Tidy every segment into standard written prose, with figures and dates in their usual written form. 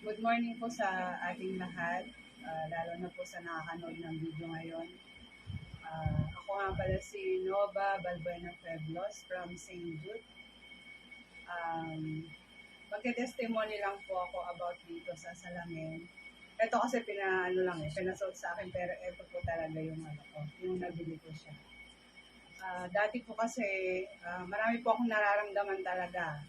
Good morning po sa ating lahat, lalo na po sa nakakanood ng video ngayon. Ako nga pala si Nova Balbuena Pueblos from St. Jude. Magte-testimony lang po ako about dito sa salamin. Ito kasi pinasuot sa akin, pero ito po talaga yung yung nabili ko siya. Dati po kasi marami po akong nararamdaman talaga.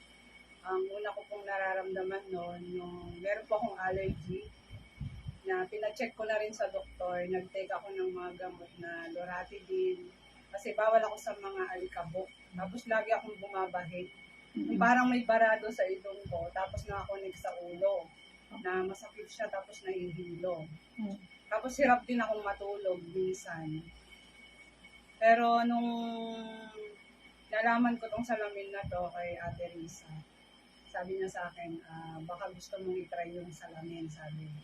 Ang una ko pong nararamdaman noon, yung meron po akong allergy na pina-check ko na rin sa doktor. Nag-take ako ng mga gamot na loratadine kasi bawal ako sa mga alikabok. Tapos lagi akong bumabahid. Parang may barado sa ilong ko, tapos nakakonek sa ulo na masakit siya, tapos nahihilo. Tapos hirap din akong matulog minsan. Pero nung nalaman ko tong salamin na to kay Ate Risa, sabi niya sa akin, baka gusto mong i-try yung salamin, sabi niya.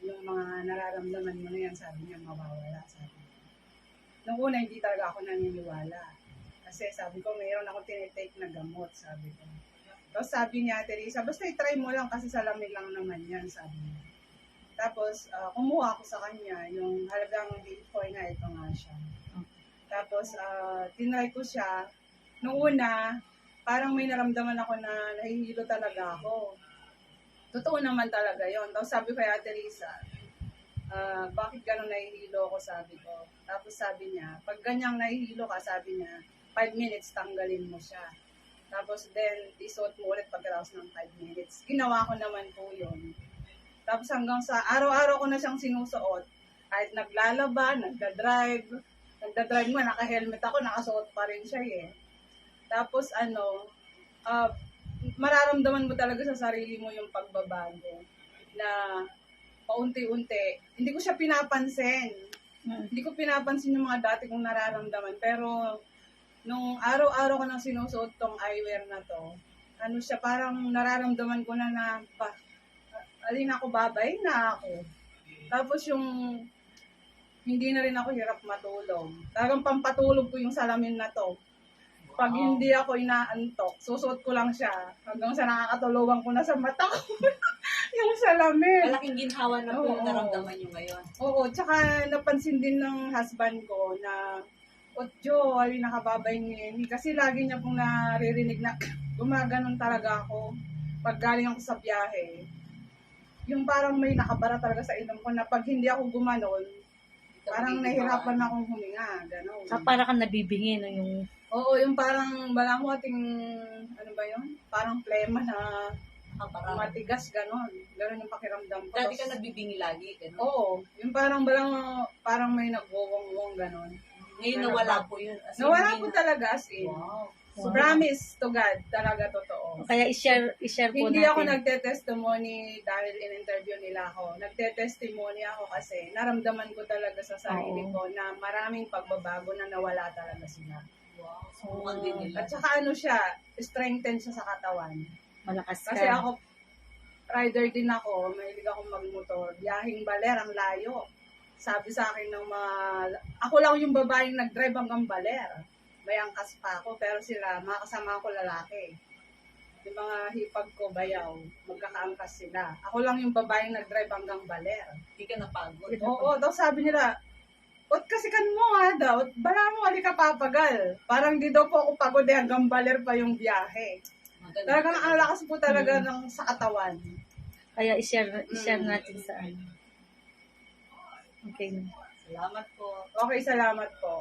Yung mga nararamdaman mo na yan, sabi niya, mawawala, sabi niya. Nung una, hindi talaga ako naniniwala. Kasi sabi ko, mayroon ako tinitake na gamot, sabi ko. Tapos sabi niya, Teresa, basta i-try mo lang kasi salamin lang naman yan, sabi niya. Tapos, kumuha ako sa kanya, yung halagang Bitcoin na ito nga siya. Tapos, tinry ko siya. Nung una, parang may naramdaman ako na nahihilo talaga ako. Totoo naman talaga yon. Tapos sabi ko kay Ate Risa, bakit gano'n nahihilo ako, sabi ko. Tapos sabi niya, pag ganyang nahihilo ka, sabi niya, 5 minutes tanggalin mo siya. Tapos then, isuot mo ulit pagkatapos ng 5 minutes. Ginawa ko naman po yun. Tapos hanggang sa araw-araw ko na siyang sinusuot. Kahit naglalaba, nagdadrive mo, naka-helmet ako, nakasuot pa rin siya eh. Tapos mararamdaman mo talaga sa sarili mo yung pagbabago na paunti-unti. Hindi ko siya pinapansin. Hindi ko pinapansin yung mga dati kong nararamdaman. Pero nung araw-araw ko nang sinusuot tong eyewear na to, siya, parang nararamdaman ko na alin ako, babay na ako. Tapos yung hindi na rin ako hirap matulog. Talagang pampatulog ko yung salamin na to. Pag hindi ako inaantok, susuot ko lang siya hanggang sa nakakatulugan ko na sa mata ko yung salamin. Malaking ginhawa na po yung naramdaman nyo ngayon. Oo, tsaka napansin din ng husband ko na, Otjo, alin nakababay ni kasi lagi niya pong naririnig na gumaganon talaga ako pag galing ako sa biyahe. Yung parang may nakabara talaga sa ilong ko na pag hindi ako gumanon, parang nahirapan na akong huminga, gano'n. Para kang nabibingi, no, yung... Oo, yung parang balanghoting, parang plema na matigas, gano'n. Gano'n yung pakiramdam ko. Dati ka nabibingi lagi, gano'n? Oo, yung parang may nagwawang-wang, gano'n. Ngayon nawala po yun. Nawala po talaga, as in. Wow. So, promise to God, talaga totoo. Kaya i-share po Hindi natin. ako nagte-testimony dahil in-interview nila ako. Nagte-testimony ako kasi naramdaman ko talaga sa sarili ko na maraming pagbabago na nawala talaga sila. Wow. Subukan din nila. At saka siya, strengthen siya sa katawan. Malakas ka. Kasi ako, rider din ako, mahilig akong magmotor. Biyahing Baler, ang layo. Sabi sa akin ng ako lang yung babaeng nag-drive hanggang Baler. May angkas pa ako, pero sila, mga kasama ko lalaki. Yung mga hipag ko, bayaw, magkakaangkas sila. Ako lang yung babaeng nag-drive hanggang Baler. Hindi ka napagod. Oo, daw sabi nila, kasi kan mo nga daw, bala mo, ali ka papagal. Parang di daw po ako pagod hanggang Baler pa yung biyahe. Talagang ang lakas po talaga ng sa katawan. Kaya i-share natin sa ano. Okay. Salamat po. Okay, salamat po.